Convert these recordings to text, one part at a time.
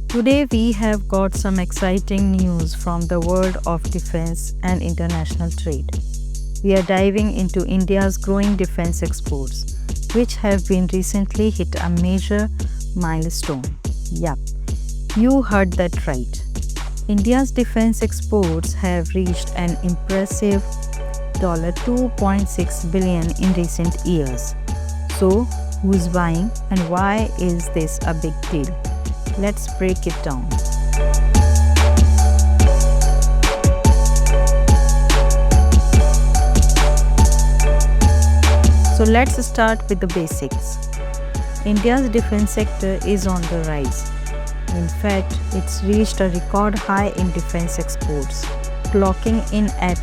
Today we have got some exciting news from the world of defense and international trade. We are diving into India's growing defense exports, which have been recently hit a major milestone. Yup, you heard that right. India's defense exports have reached an impressive $2.6 billion in recent years. So, who's buying and why is this a big deal? Let's break it down. So let's start with the basics. India's defense sector is on the rise. In fact, it's reached a record high in defense exports, clocking in at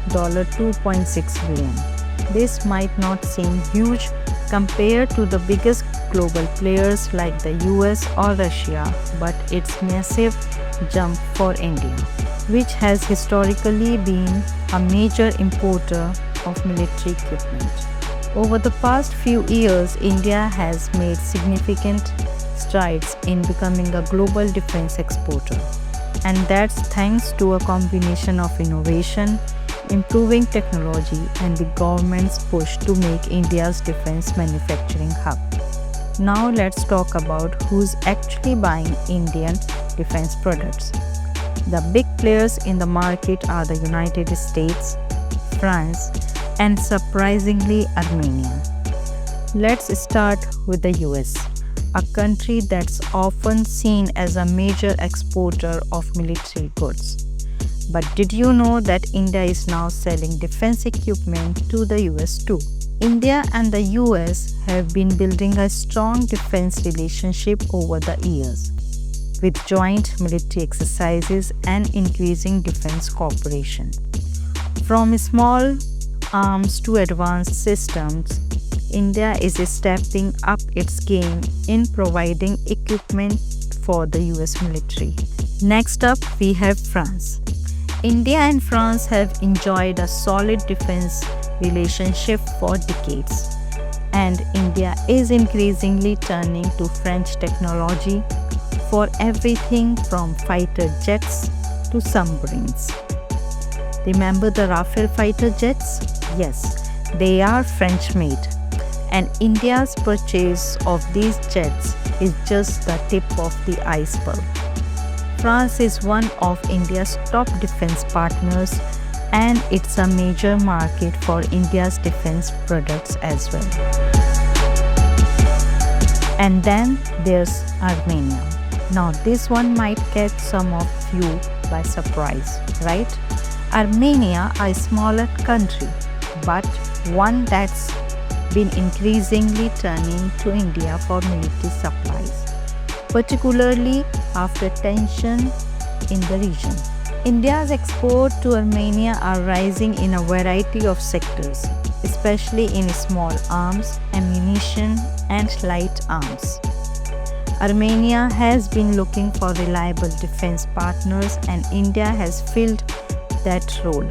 $2.6 billion. This might not seem huge compared to the biggest global players like the US or Russia, but it's massive jump for India, which has historically been a major importer of military equipment. Over the past few years, India has made significant strides in becoming a global defense exporter, and that's thanks to a combination of innovation, improving technology, and the government's push to make India's defense manufacturing hub. Now let's talk about who's actually buying Indian defense products. The big players in the market are the United States, France, and surprisingly Armenia. Let's start with the US, a country that's often seen as a major exporter of military goods. But did you know that India is now selling defense equipment to the US too? India and the US have been building a strong defense relationship over the years, with joint military exercises and increasing defense cooperation. From small arms to advanced systems, India is stepping up its game in providing equipment for the US military. Next up, we have France. India and France have enjoyed a solid defense relationship for decades, and India is increasingly turning to French technology for everything from fighter jets to submarines. Remember the Rafale fighter jets? Yes, they are French made, and India's purchase of these jets is just the tip of the iceberg. France is one of India's top defense partners, and it's a major market for India's defense products as well. And then there's Armenia. Now this one might catch some of you by surprise, right? Armenia, a smaller country, but one that's been increasingly turning to India for military supplies, particularly after tension in the region. India's exports to Armenia are rising in a variety of sectors, especially in small arms, ammunition, and light arms. Armenia has been looking for reliable defense partners, and India has filled that role.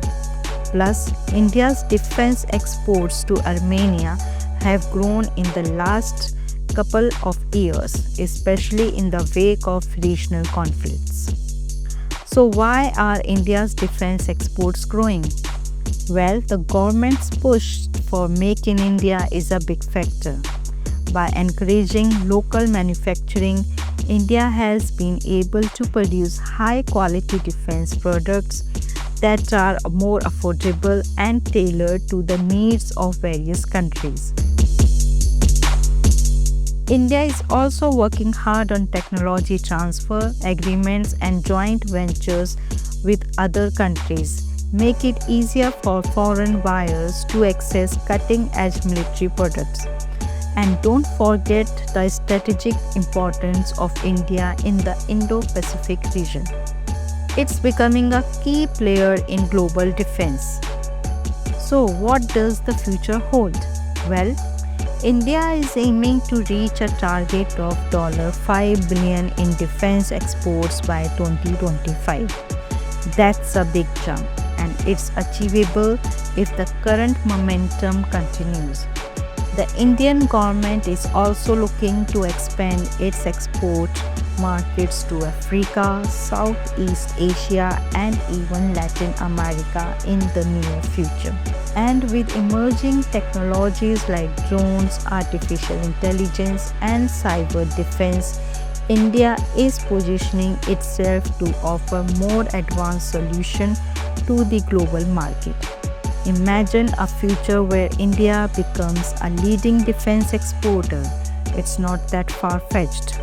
Plus, India's defense exports to Armenia have grown in the last couple of years, especially in the wake of regional conflicts. So why are India's defense exports growing? Well, the government's push for Make in India is a big factor. By encouraging local manufacturing, India has been able to produce high-quality defense products that are more affordable and tailored to the needs of various countries. India is also working hard on technology transfer agreements and joint ventures with other countries, make it easier for foreign buyers to access cutting-edge military products. And don't forget the strategic importance of India in the Indo-Pacific region. It's becoming a key player in global defense. So what does the future hold? Well, India is aiming to reach a target of $5 billion in defense exports by 2025. That's a big jump, and it's achievable if the current momentum continues. The Indian government is also looking to expand its export markets to Africa, Southeast Asia, and even Latin America in the near future. And with emerging technologies like drones, artificial intelligence, and cyber defense, India is positioning itself to offer more advanced solutions to the global market. Imagine a future where India becomes a leading defense exporter. It's not that far fetched.